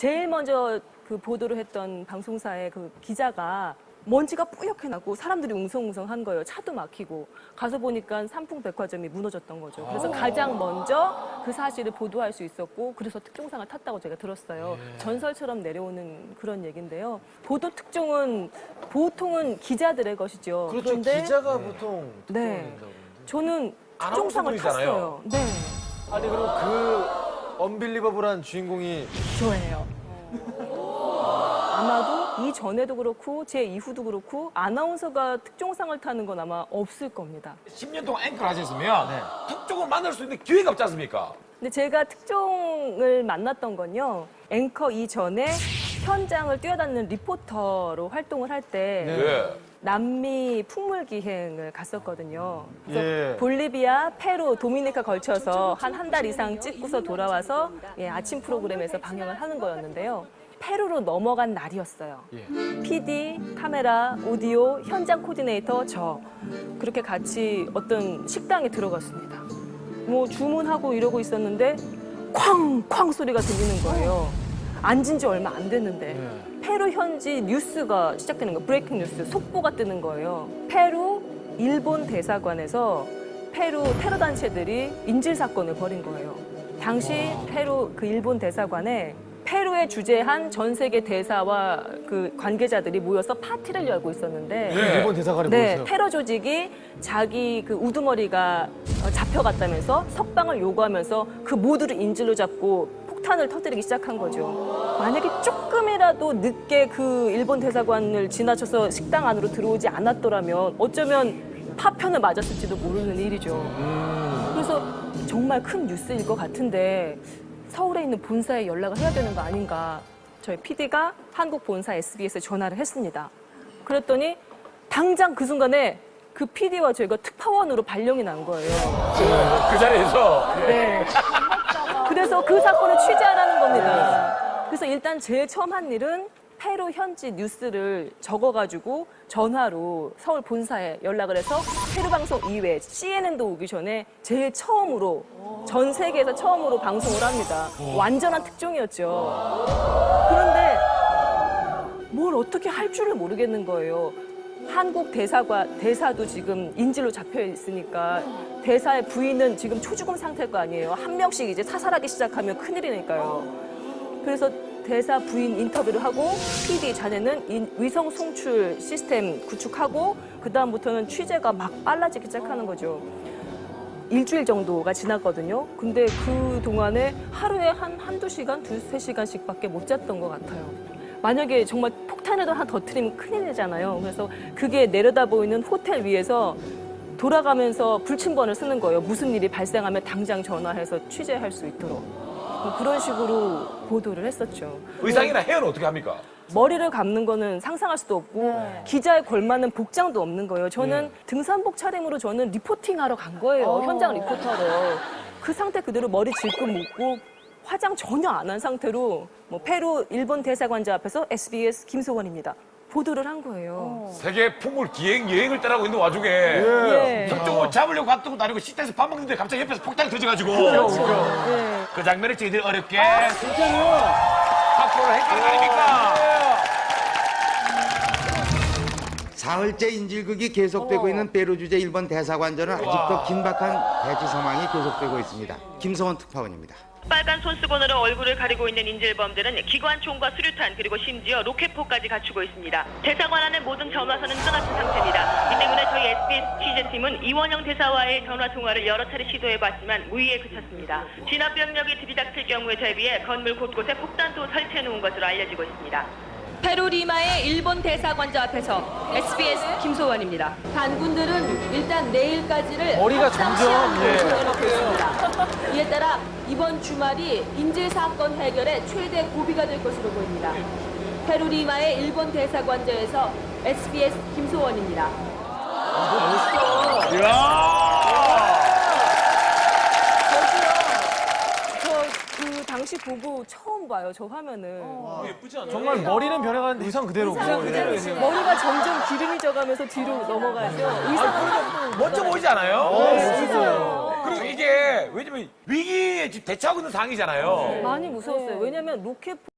제일 먼저 그 보도를 했던 방송사의 그 기자가 먼지가 뿌옇게 나고 사람들이 웅성웅성한 거예요. 차도 막히고. 가서 보니까 삼풍백화점이 무너졌던 거죠. 그래서 가장 먼저 그 사실을 보도할 수 있었고 그래서 특종상을 탔다고 제가 들었어요. 전설처럼 내려오는 그런 얘기인데요. 보도 특종은 보통은 기자들의 것이죠. 그렇죠. 그런데 기자가 보통 특종을 네. 낸다고 그러는데. 저는 특종상을 탔어요. 네. 아니 그럼 그 언빌리버블한 주인공이 저예요. 아마도 이전에도 그렇고 제 이후도 그렇고 아나운서가 특종상을 타는 건 아마 없을 겁니다. 10년 동안 앵커를 하셨으면 특종을 만날 수 있는 기회가 없지 않습니까? 근데 제가 특종을 만났던 건요. 앵커 이전에 현장을 뛰어다니는 리포터로 활동을 할 때 네. 남미 풍물 기행을 갔었거든요. 그래서 예. 볼리비아, 페루, 도미니카 걸쳐서 한 달 이상 찍고서 돌아와서 아침 프로그램에서 방영을 하는 거였는데요. 페루로 넘어간 날이었어요. PD, 카메라, 오디오, 현장 코디네이터, 저 그렇게 같이 어떤 식당에 들어갔습니다. 뭐 주문하고 이러고 있었는데 쾅쾅 소리가 들리는 거예요. 앉은 지 얼마 안 됐는데 페루 현지 뉴스가 시작되는 거예요. 브레이킹 뉴스, 속보가 뜨는 거예요. 페루 일본 대사관에서 페루 테러 단체들이 인질 사건을 벌인 거예요. 당시 페루 그 일본 대사관에 페루에 주재한 전 세계 대사와 그 관계자들이 모여서 파티를 열고 있었는데 일본 대사관에 네, 모였어요. 테러 조직이 자기 그 우두머리가 잡혀갔다면서 석방을 요구하면서 그 모두를 인질로 잡고 폭탄을 터뜨리기 시작한 거죠. 만약에 조금이라도 늦게 그 일본 대사관을 지나쳐서 식당 안으로 들어오지 않았더라면 어쩌면 파편을 맞았을지도 모르는 일이죠. 그래서 정말 큰 뉴스일 것 같은데 서울에 있는 본사에 연락을 해야 되는 거 아닌가. 저희 PD가 한국 본사 SBS에 전화를 했습니다. 그랬더니 당장 그 순간에 그 PD와 저희가 특파원으로 발령이 난 거예요. 그 자리에서 네. 그래서 그 사건을 취재하라는 겁니다. 그래서 일단 제일 처음 한 일은 페루 현지 뉴스를 적어가지고 전화로 서울 본사에 연락을 해서 페루 방송 이외에 CNN도 오기 전에 제일 처음으로 전 세계에서 처음으로 방송을 합니다. 완전한 특종이었죠. 그런데 뭘 어떻게 할 줄을 모르겠는 거예요. 한국 대사도 지금 인질로 잡혀 있으니까 대사의 부인은 지금 초죽음 상태일 거 아니에요. 한 명씩 이제 사살하기 시작하면 큰일이니까요. 그래서 대사 부인 인터뷰를 하고 PD 자네는 위성 송출 시스템 구축하고 그다음부터는 취재가 막 빨라지기 시작하는 거죠. 일주일 정도가 지났거든요. 근데 그 동안에 하루에 한두 시간, 두세 시간씩밖에 못 잤던 것 같아요. 만약에 정말 폭탄이라도 하나 터뜨리면 큰일이잖아요. 그래서 그게 내려다 보이는 호텔 위에서 돌아가면서 불침번을 쓰는 거예요. 무슨 일이 발생하면 당장 전화해서 취재할 수 있도록. 그런 식으로 보도를 했었죠. 의상이나 헤어는 어떻게 합니까? 머리를 감는 거는 상상할 수도 없고 기자에 걸맞는 복장도 없는 거예요. 저는 등산복 차림으로 저는 리포팅하러 간 거예요. 현장 리포터로. 그 상태 그대로 머리 질끈 묶고 화장 전혀 안 한 상태로 뭐 페루 일본 대사관자 앞에서 SBS 김소원입니다. 보도를 한 거예요. 세계 풍물 기행 여행을 따라고 있는 와중에 예. 특종을 잡으려고 갔던 것도 아니고 식당에서 밥 먹는데 갑자기 옆에서 폭탄이 터져가지고 예. 그 장면을 저희들이 어렵게 확보를 했던 거 아닙니까? 사흘째 인질극이 계속되고 있는 페루 주재 일본 대사관전은 아직도 긴박한 대치 상황이 계속되고 있습니다. 김성원 특파원입니다. 빨간 손수건으로 얼굴을 가리고 있는 인질범들은 기관총과 수류탄 그리고 심지어 로켓포까지 갖추고 있습니다. 대사관 안의 모든 전화선은 끊어진 상태입니다. 이 때문에 저희 SBS 취재팀은 이원영 대사와의 전화 통화를 여러 차례 시도해봤지만 무의에 그쳤습니다. 진압 병력이 들이닥칠 경우에 대비해 건물 곳곳에 폭탄도 설치해놓은 것으로 알려지고 있습니다. 페루 리마의 일본 대사관자 앞에서 SBS 김소원입니다. 반군들은 일단 내일까지를 머리가 합당치 점점, 않고 예. 정해놓고 있습니다. 이에 따라 이번 주말이 인질 사건 해결의 최대 고비가 될 것으로 보입니다. 페루 리마의 일본 대사관자에서 SBS 김소원입니다. 그 당시 보고 처음 봐요, 저 화면을. 정말 머리는 변해가는데 의상 그대로고. 머리가 점점 기름이 져가면서 뒤로 넘어가죠. 의상은 멋져 보이지 않아요? 진짜요. 그리고 이게 왜냐면 위기에 지금 대처하고 있는 상황이잖아요. 많이 무서웠어요. 왜냐면 로켓